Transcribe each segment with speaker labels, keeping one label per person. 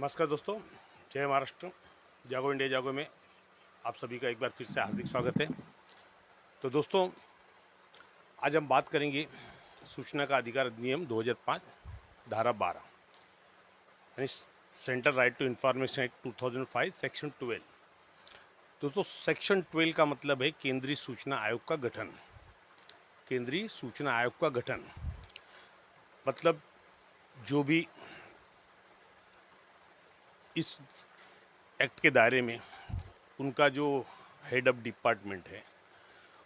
Speaker 1: नमस्कार दोस्तों, जय महाराष्ट्र। जागो इंडिया जागो में आप सभी का एक बार फिर से हार्दिक स्वागत है। तो दोस्तों, आज हम बात करेंगे सूचना का अधिकार अधिनियम 2005 धारा 12 यानी central right to information act 2005 section 12। दोस्तों, सेक्शन 12 का मतलब है केंद्रीय सूचना आयोग का गठन। केंद्रीय सूचना आयोग का गठन मतलब जो भी इस एक्ट के दायरे में उनका जो हेड ऑफ डिपार्टमेंट है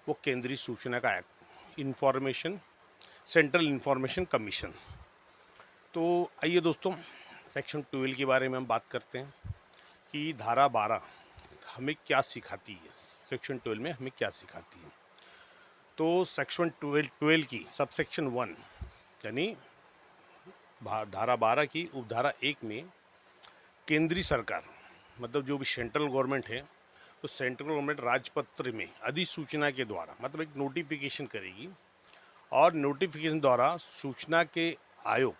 Speaker 1: वो केंद्रीय सूचना का act information central information commission. तो आइए दोस्तों, सेक्शन 12 के बारे में हम बात करते हैं कि धारा 12 हमें क्या सिखाती है। सेक्शन 12 में हमें क्या सिखाती है। तो सेक्शन 12 की सब सेक्शन 1 यानी धारा 12 की उपधारा 1 में केंद्रीय सरकार मतलब जो भी सेंट्रल गवर्नमेंट है तो सेंट्रल गवर्नमेंट राजपत्र में अधिसूचना के द्वारा मतलब एक नोटिफिकेशन करेगी और नोटिफिकेशन द्वारा सूचना के आयोग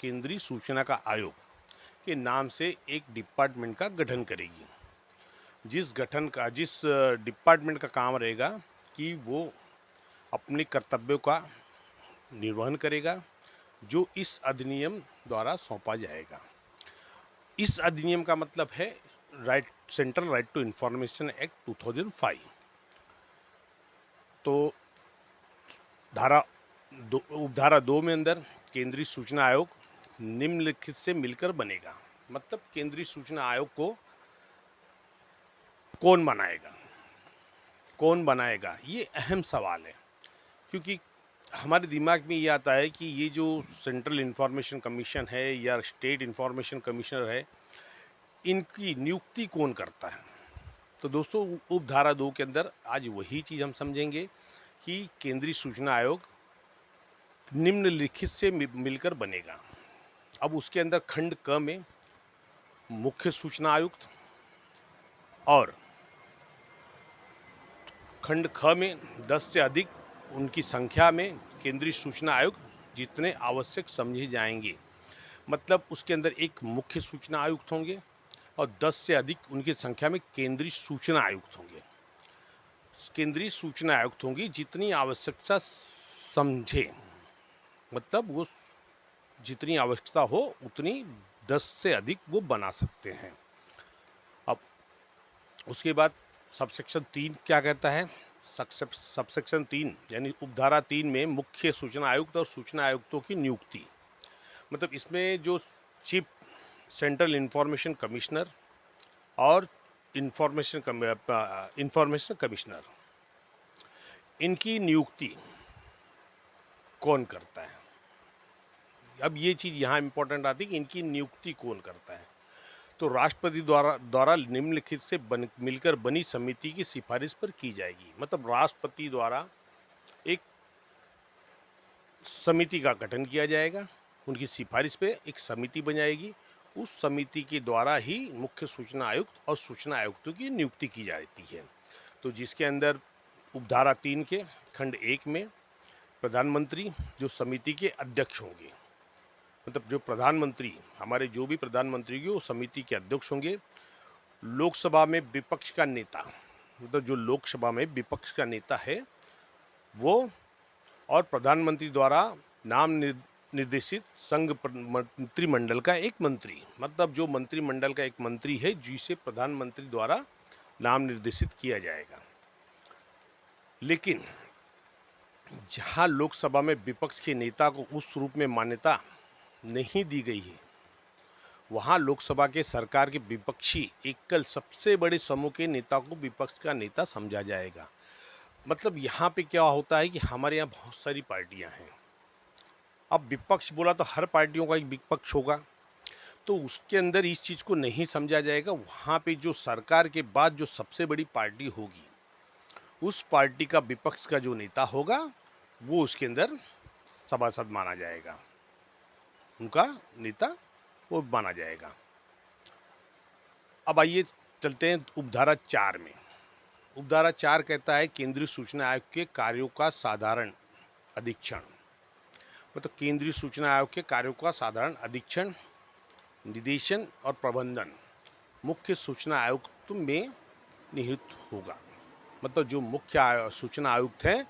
Speaker 1: केंद्रीय सूचना का आयोग के नाम से एक डिपार्टमेंट का गठन करेगी। जिस डिपार्टमेंट का काम रहेगा कि वो अपने कर्तव्यों का निर्वहन करेगा जो इस अधिनियम द्वारा सौंपा जाएगा। इस अधिनियम का मतलब है central right to information act 2005। तो उपधारा 2 में अंदर केंद्रीय सूचना आयोग निम्नलिखित से मिलकर बनेगा। मतलब केंद्रीय सूचना आयोग को कौन बनाएगा ये अहम सवाल है, क्योंकि हमारे दिमाग में ये आता है कि ये जो सेंट्रल इंफॉर्मेशन कमीशन है या स्टेट इंफॉर्मेशन कमिश्नर है, इनकी नियुक्ति कौन करता है। तो दोस्तों, उपधारा 2 के अंदर आज वही चीज़ हम समझेंगे कि केंद्रीय सूचना आयोग निम्नलिखित से मिलकर बनेगा। अब उसके अंदर खंड क में मुख्य सूचना आयुक्त और खंड ख में 10 से अधिक उनकी संख्या में केंद्रीय सूचना आयोग जितने आवश्यक समझे जाएंगे। मतलब उसके अंदर एक मुख्य सूचना आयुक्त होंगे और 10 से अधिक उनकी संख्या में केंद्रीय सूचना आयुक्त होंगे। केंद्रीय सूचना आयुक्त होंगी जितनी आवश्यकता समझे, मतलब वो जितनी आवश्यकता हो उतनी 10 से अधिक वो बना सकते हैं। अब उसके बाद सबसेक्शन 3 क्या कहता है। सबसेक्शन 3 यानी उपधारा 3 में मुख्य सूचना आयुक्त और सूचना आयुक्तों की नियुक्ति। मतलब इसमें जो चीफ सेंट्रल इंफॉर्मेशन कमिश्नर और इंफॉर्मेशन कमिश्नर इनकी नियुक्ति कौन करता है। अब ये चीज़ यहाँ इम्पोर्टेंट आती है कि इनकी नियुक्ति कौन करता है। तो राष्ट्रपति द्वारा निम्नलिखित से मिलकर बनी समिति की सिफारिश पर की जाएगी। मतलब राष्ट्रपति द्वारा एक समिति का गठन किया जाएगा, उनकी सिफारिश पे एक समिति बनाएगी। उस समिति के द्वारा ही मुख्य सूचना आयुक्त और सूचना आयुक्तों की नियुक्ति की जाती है। तो जिसके अंदर उपधारा 3 के खंड 1 में प्रधानमंत्री जो समिति के अध्यक्ष होंगे, मतलब जो प्रधानमंत्री हमारे जो भी प्रधानमंत्री होंगे वो समिति के अध्यक्ष होंगे। लोकसभा में विपक्ष का नेता मतलब जो लोकसभा में विपक्ष का नेता है वो, और प्रधानमंत्री द्वारा नाम निर्देशित संघ मंत्रिमंडल का एक मंत्री, मतलब जो मंत्रिमंडल का एक मंत्री है जिसे प्रधानमंत्री द्वारा नाम निर्देशित किया जाएगा। लेकिन जहां लोकसभा में विपक्ष के नेता को उस रूप में मान्यता नहीं दी गई है, वहां लोकसभा के सरकार के विपक्षी एकल सबसे बड़े समूह के नेता को विपक्ष का नेता समझा जाएगा। मतलब यहाँ पे क्या होता है कि हमारे यहाँ बहुत सारी पार्टियाँ हैं। अब विपक्ष बोला तो हर पार्टियों का एक विपक्ष होगा, तो उसके अंदर इस चीज़ को नहीं समझा जाएगा। वहाँ पे जो सरकार के बाद जो सबसे बड़ी पार्टी होगी उस पार्टी का विपक्ष का जो नेता होगा वो उसके अंदर सभासद माना जाएगा, उनका नेता वो माना जाएगा। अब आइए चलते हैं उपधारा 4 में। उपधारा 4 कहता है केंद्रीय सूचना आयोग के कार्यों का साधारण अधीक्षण। मतलब केंद्रीय सूचना आयोग के कार्यों का साधारण अधीक्षण निदेशन और प्रबंधन मुख्य सूचना आयुक्त में निहित होगा। मतलब जो मुख्य सूचना आयुक्त हैं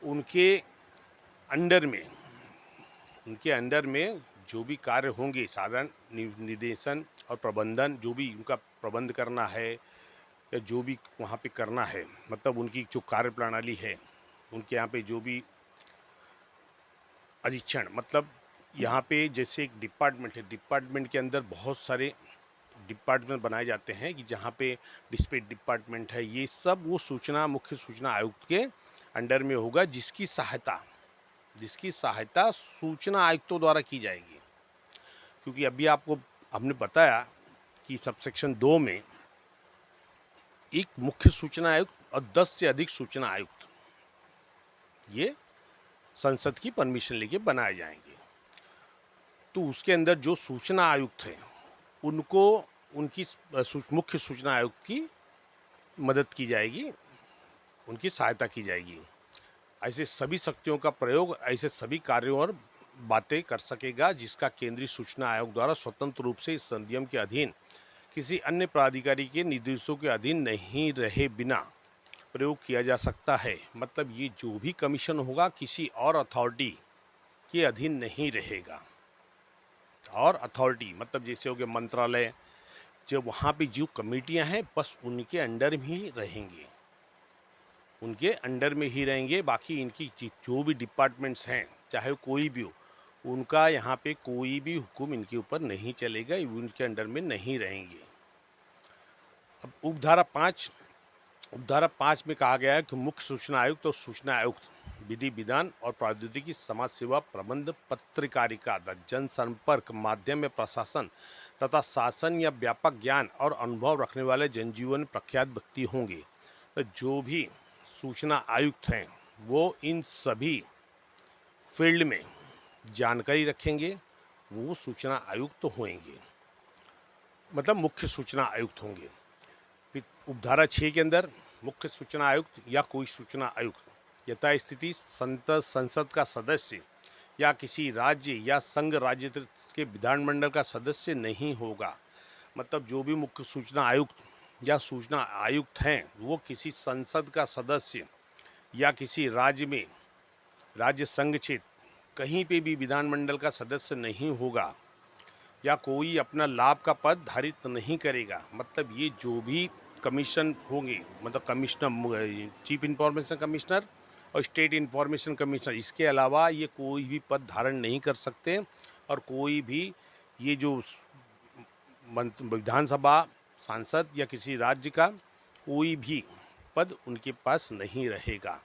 Speaker 1: उनके अंडर में जो भी कार्य होंगे, साधारण निदेशन और प्रबंधन, जो भी उनका प्रबंध करना है या जो भी वहाँ पे करना है, मतलब उनकी जो कार्य प्रणाली है, उनके यहाँ पे जो भी अधीक्षण, मतलब यहाँ पे जैसे एक डिपार्टमेंट है, डिपार्टमेंट के अंदर बहुत सारे डिपार्टमेंट बनाए जाते हैं कि जहाँ पे डिस्पैच डिपार्टमेंट है, ये सब वो सूचना मुख्य सूचना आयुक्त के अंडर में होगा, जिसकी सहायता सूचना आयुक्तों द्वारा की जाएगी। क्योंकि अभी आपको हमने बताया कि सबसेक्शन 2 में एक मुख्य सूचना आयुक्त और 10 से अधिक सूचना आयुक्त ये संसद की परमिशन लेके बनाए जाएंगे। तो उसके अंदर जो सूचना आयुक्त हैं उनको उनकी मुख्य सूचना आयुक्त की मदद की जाएगी, उनकी सहायता की जाएगी। ऐसे सभी शक्तियों का प्रयोग ऐसे सभी कार्यों और बातें कर सकेगा जिसका केंद्रीय सूचना आयोग द्वारा स्वतंत्र रूप से इस नियम के अधीन किसी अन्य प्राधिकारी के निर्देशों के अधीन नहीं रहे बिना प्रयोग किया जा सकता है। मतलब ये जो भी कमीशन होगा किसी और अथॉरिटी के अधीन नहीं रहेगा। और अथॉरिटी मतलब जैसे हो गया मंत्रालय, जो वहाँ पे जो कमेटियाँ हैं बस उनके अंडर में ही रहेंगे, उनके अंडर में ही रहेंगे। बाकी इनकी जो भी डिपार्टमेंट्स हैं चाहे कोई भी हो, उनका यहाँ पे कोई भी हुक्म इनके ऊपर नहीं चलेगा, उनके अंडर में नहीं रहेंगे। अब उपधारा 5 में कहा गया है कि मुख्य सूचना आयुक्त और सूचना आयुक्त विधि विधान और प्रौद्योगिकी, समाज सेवा, प्रबंध, पत्रकारिता, जनसंपर्क, माध्यम में प्रशासन तथा शासन या व्यापक ज्ञान और अनुभव रखने वाले जनजीवन प्रख्यात व्यक्ति होंगे। तो जो भी सूचना आयुक्त हैं वो इन सभी फील्ड में जानकारी रखेंगे, वो सूचना आयुक्त होंगे, मतलब मुख्य सूचना आयुक्त होंगे। फिर उपधारा 6 के अंदर मुख्य सूचना आयुक्त या कोई सूचना आयुक्त यथास्थिति संसद का सदस्य या किसी राज्य या संघ राज्य के विधानमंडल का सदस्य नहीं होगा। मतलब जो भी मुख्य सूचना आयुक्त या सूचना आयुक्त हैं वो किसी संसद का सदस्य या किसी राज्य संघ क्षेत्र कहीं पे भी विधानमंडल का सदस्य नहीं होगा या कोई अपना लाभ का पद धारित नहीं करेगा। मतलब ये जो भी कमीशन होंगे, मतलब कमिश्नर, चीफ इंफॉर्मेशन कमिश्नर और स्टेट इंफॉर्मेशन कमिश्नर, इसके अलावा ये कोई भी पद धारण नहीं कर सकते। और कोई भी ये जो विधानसभा सांसद या किसी राज्य का कोई भी पद उनके पास नहीं रहेगा।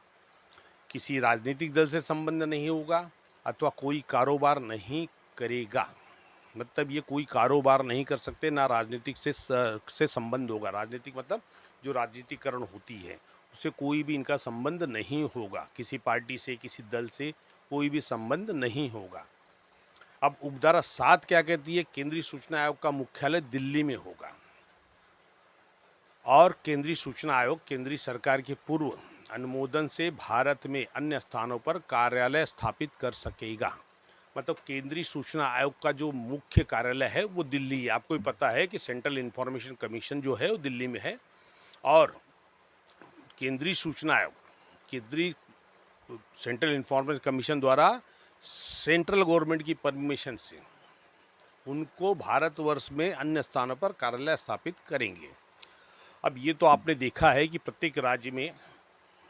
Speaker 1: किसी राजनीतिक दल से संबंध नहीं होगा अथवा कोई कारोबार नहीं करेगा। मतलब ये कोई कारोबार नहीं कर सकते, ना राजनीतिक से संबंध होगा। राजनीतिक मतलब जो राजनीतिकरण होती है उससे कोई भी इनका संबंध नहीं होगा, किसी पार्टी से किसी दल से कोई भी संबंध नहीं होगा। अब उपधारा 7 क्या कहती है? केंद्रीय सूचना आयोग का मुख्यालय दिल्ली में होगा और केंद्रीय सूचना आयोग केंद्रीय सरकार के पूर्व अनुमोदन से भारत में अन्य स्थानों पर कार्यालय स्थापित कर सकेगा। मतलब केंद्रीय सूचना आयोग का जो मुख्य कार्यालय है वो दिल्ली है। आपको भी पता है कि सेंट्रल इंफॉर्मेशन कमीशन जो है वो दिल्ली में है और केंद्रीय सूचना आयोग केंद्रीय सेंट्रल इंफॉर्मेशन कमीशन द्वारा सेंट्रल गवर्नमेंट की परमिशन से उनको भारतवर्ष में अन्य स्थानों पर कार्यालय स्थापित करेंगे। अब ये तो आपने देखा है कि प्रत्येक राज्य में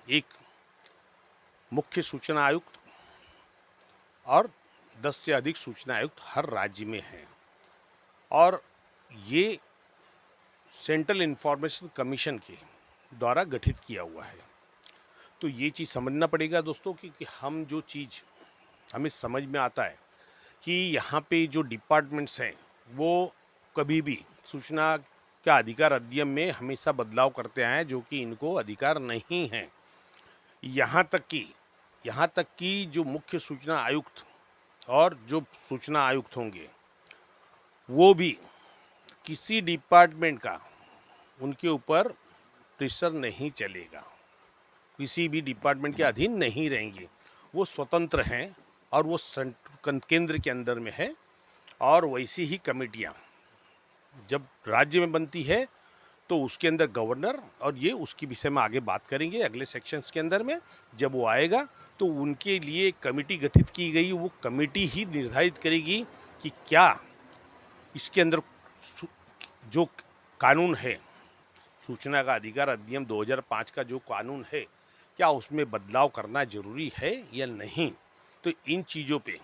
Speaker 1: एक मुख्य सूचना आयुक्त और 10 से अधिक सूचना आयुक्त हर राज्य में हैं और ये सेंट्रल इंफॉर्मेशन कमीशन के द्वारा गठित किया हुआ है। तो ये चीज़ समझना पड़ेगा दोस्तों कि हम जो चीज़ हमें समझ में आता है कि यहाँ पे जो डिपार्टमेंट्स हैं वो कभी भी सूचना का अधिकार अधिनियम में हमेशा बदलाव करते आए हैं जो कि इनको अधिकार नहीं है। यहाँ तक कि जो मुख्य सूचना आयुक्त और जो सूचना आयुक्त होंगे वो भी किसी डिपार्टमेंट का उनके ऊपर प्रेशर नहीं चलेगा, किसी भी डिपार्टमेंट के अधीन नहीं रहेंगे। वो स्वतंत्र हैं और वो केंद्र के अंदर में है और वैसी ही कमेटियाँ जब राज्य में बनती है तो उसके अंदर गवर्नर, और ये उसकी विषय में आगे बात करेंगे अगले सेक्शंस के अंदर में, जब वो आएगा तो उनके लिए एक कमेटी गठित की गई, वो कमेटी ही निर्धारित करेगी कि क्या इसके अंदर जो कानून है, सूचना का अधिकार अधिनियम 2005 का जो कानून है, क्या उसमें बदलाव करना जरूरी है या नहीं। तो इन चीज़ों पे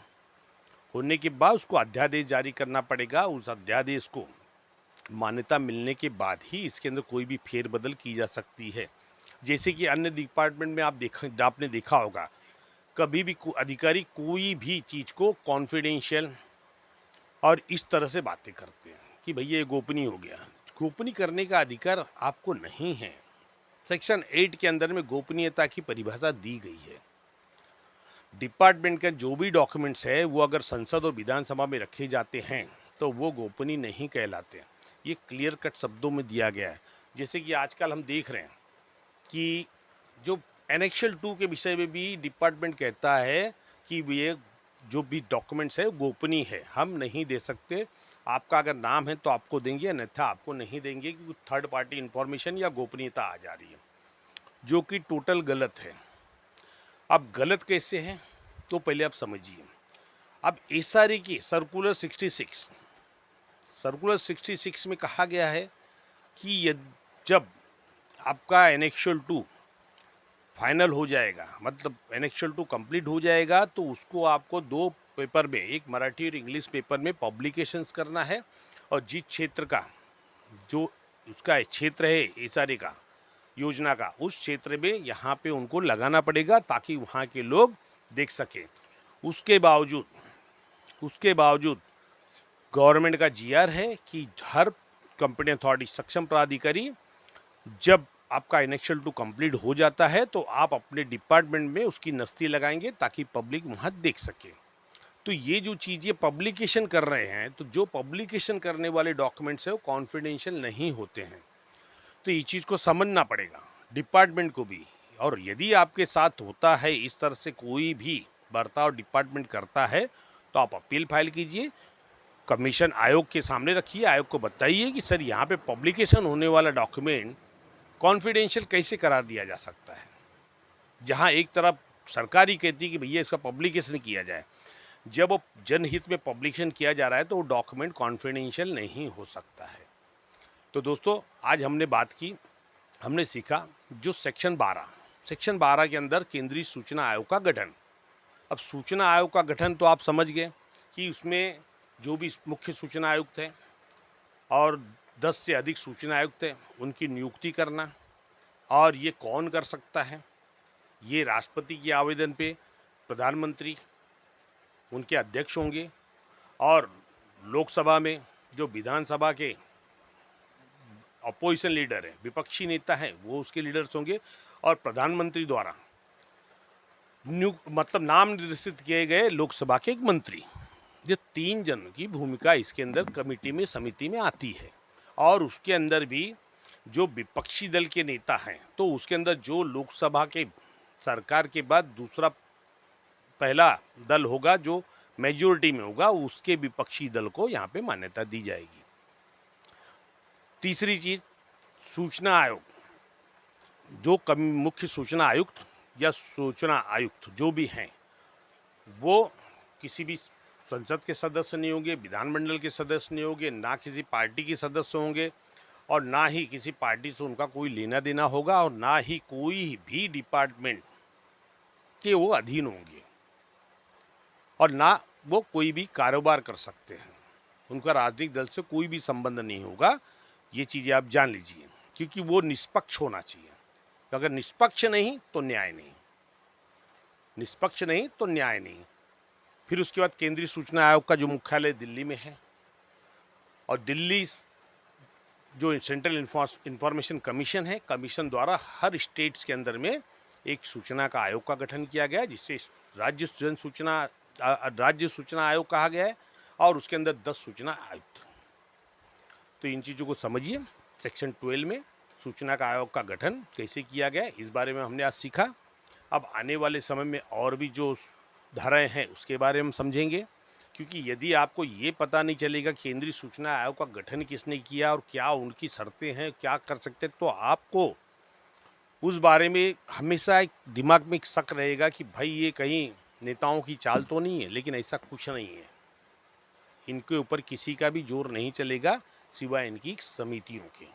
Speaker 1: होने के बाद उसको अध्यादेश जारी करना पड़ेगा। उस अध्यादेश को मान्यता मिलने के बाद ही इसके अंदर कोई भी फेरबदल की जा सकती है। जैसे कि अन्य डिपार्टमेंट में आपने देखा होगा, कभी भी अधिकारी कोई भी चीज़ को कॉन्फिडेंशियल और इस तरह से बातें करते हैं कि भैया ये गोपनीय हो गया। गोपनीय करने का अधिकार आपको नहीं है। सेक्शन 8 के अंदर में गोपनीयता की परिभाषा दी गई है। डिपार्टमेंट का जो भी डॉक्यूमेंट्स है वो अगर संसद और विधानसभा में रखे जाते हैं तो वो गोपनीय नहीं कहलाते। ये क्लियर कट शब्दों में दिया गया है। जैसे कि आजकल हम देख रहे हैं कि जो एनेक्शल 2 के विषय में भी डिपार्टमेंट कहता है कि ये जो भी डॉक्यूमेंट्स है गोपनीय है, हम नहीं दे सकते। आपका अगर नाम है तो आपको देंगे, अन्यथा आपको नहीं देंगे, क्योंकि थर्ड पार्टी इंफॉर्मेशन या गोपनीयता आ जा रही है, जो कि टोटल गलत है। अब गलत कैसे है तो पहले आप समझिए। अब एसआरई की सर्कुलर 66 में कहा गया है कि जब आपका एनेक्शल 2 फाइनल हो जाएगा, मतलब एनेक्शल 2 कंप्लीट हो जाएगा, तो उसको आपको 2 पेपर में, एक मराठी और इंग्लिश पेपर में पब्लिकेशंस करना है। और जिस क्षेत्र का जो उसका क्षेत्र है एसआरई का योजना का, उस क्षेत्र में यहाँ पे उनको लगाना पड़ेगा ताकि वहाँ के लोग देख सकें। उसके बावजूद गवर्नमेंट का जीआर है कि हर कंपनी अथॉरिटी सक्षम प्राधिकारी जब आपका एनेक्शल 2 कंप्लीट हो जाता है तो आप अपने डिपार्टमेंट में उसकी नस्ती लगाएंगे ताकि पब्लिक वहाँ देख सके। तो ये जो चीज़ें पब्लिकेशन कर रहे हैं, तो जो पब्लिकेशन करने वाले डॉक्यूमेंट्स हैं वो कॉन्फिडेंशियल नहीं होते हैं। तो ये चीज़ को समझना पड़ेगा डिपार्टमेंट को भी। और यदि आपके साथ होता है इस तरह से कोई भी बर्ताव डिपार्टमेंट करता है तो आप अपील फाइल कीजिए, कमीशन आयोग के सामने रखिए, आयोग को बताइए कि सर यहाँ पे पब्लिकेशन होने वाला डॉक्यूमेंट कॉन्फिडेंशियल कैसे करार दिया जा सकता है। जहाँ एक तरफ सरकार ही कहती है कि भैया इसका पब्लिकेशन किया जाए, जब वो जनहित में पब्लिकेशन किया जा रहा है तो वो डॉक्यूमेंट कॉन्फिडेंशियल नहीं हो सकता है। तो दोस्तों, आज हमने बात की, हमने सीखा जो सेक्शन 12 के अंदर केंद्रीय सूचना आयोग का गठन। अब सूचना आयोग का गठन तो आप समझ गए कि उसमें जो भी मुख्य सूचना आयुक्त हैं और 10 से अधिक सूचना आयुक्त हैं, उनकी नियुक्ति करना। और ये कौन कर सकता है? ये राष्ट्रपति के आवेदन पे प्रधानमंत्री उनके अध्यक्ष होंगे, और लोकसभा में जो विधानसभा के अपोजिशन लीडर हैं, विपक्षी नेता हैं, वो उसके लीडर्स होंगे। और प्रधानमंत्री द्वारा मतलब नाम निर्देशित किए गए लोकसभा के एक मंत्री। ये 3 जन की भूमिका इसके अंदर कमेटी में, समिति में आती है। और उसके अंदर भी जो विपक्षी दल के नेता हैं, तो उसके अंदर जो लोकसभा के सरकार के बाद दूसरा पहला दल होगा जो मेजॉरिटी में होगा, उसके विपक्षी दल को यहाँ पे मान्यता दी जाएगी। तीसरी चीज, सूचना आयोग, जो मुख्य सूचना आयुक्त या सूचना आयुक्त जो भी हैं, वो किसी भी संसद के सदस्य नहीं होंगे, विधानमंडल के सदस्य नहीं होंगे, ना किसी पार्टी के सदस्य होंगे, और ना ही किसी पार्टी से उनका कोई लेना देना होगा, और ना ही कोई भी डिपार्टमेंट के वो अधीन होंगे, और ना वो कोई भी कारोबार कर सकते हैं। उनका राजनीतिक दल से कोई भी संबंध नहीं होगा। ये चीज़ें आप जान लीजिए, क्योंकि वो निष्पक्ष होना चाहिए। अगर निष्पक्ष नहीं तो न्याय नहीं, निष्पक्ष नहीं तो न्याय नहीं। फिर उसके बाद केंद्रीय सूचना आयोग का जो मुख्यालय दिल्ली में है, और दिल्ली जो सेंट्रल इंफॉर्मेशन कमीशन है, कमीशन द्वारा हर स्टेट्स के अंदर में एक सूचना का आयोग का गठन किया गया है, जिससे राज्य सूचना आयोग कहा गया है, और उसके अंदर 10 सूचना आयुक्त। तो इन चीज़ों को समझिए। सेक्शन 12 में सूचना का आयोग का गठन कैसे किया गया है, इस बारे में हमने आज सीखा। अब आने वाले समय में और भी जो धाराएं हैं उसके बारे में हम समझेंगे। क्योंकि यदि आपको ये पता नहीं चलेगा केंद्रीय सूचना आयोग का गठन किसने किया और क्या उनकी शर्तें हैं, क्या कर सकते, तो आपको उस बारे में हमेशा एक दिमाग में एक शक रहेगा कि भाई ये कहीं नेताओं की चाल तो नहीं है। लेकिन ऐसा कुछ नहीं है, इनके ऊपर किसी का भी जोर नहीं चलेगा सिवाय इनकी समितियों के।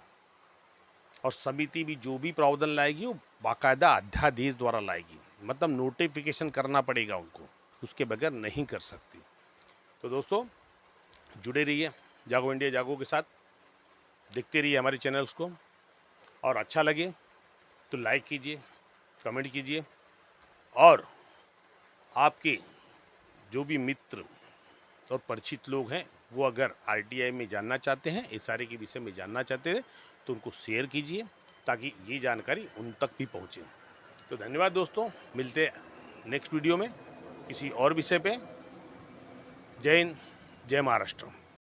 Speaker 1: और समिति भी जो भी प्रावधान लाएगी वो बाकायदा अध्यादेश द्वारा लाएगी, मतलब नोटिफिकेशन करना पड़ेगा उनको, उसके बगैर नहीं कर सकती। तो दोस्तों जुड़े रहिए जागो इंडिया जागो के साथ, देखते रहिए हमारे चैनल्स को, और अच्छा लगे तो लाइक कीजिए, कमेंट कीजिए, और आपके जो भी मित्र और परिचित लोग हैं वो अगर आरटीआई में जानना चाहते हैं, एसआरए के विषय में जानना चाहते हैं, तो उनको शेयर कीजिए ताकि ये जानकारी उन तक भी पहुँचे। तो धन्यवाद दोस्तों, मिलते हैं नेक्स्ट वीडियो में किसी और विषय पे। जय हिंद, जय महाराष्ट्र।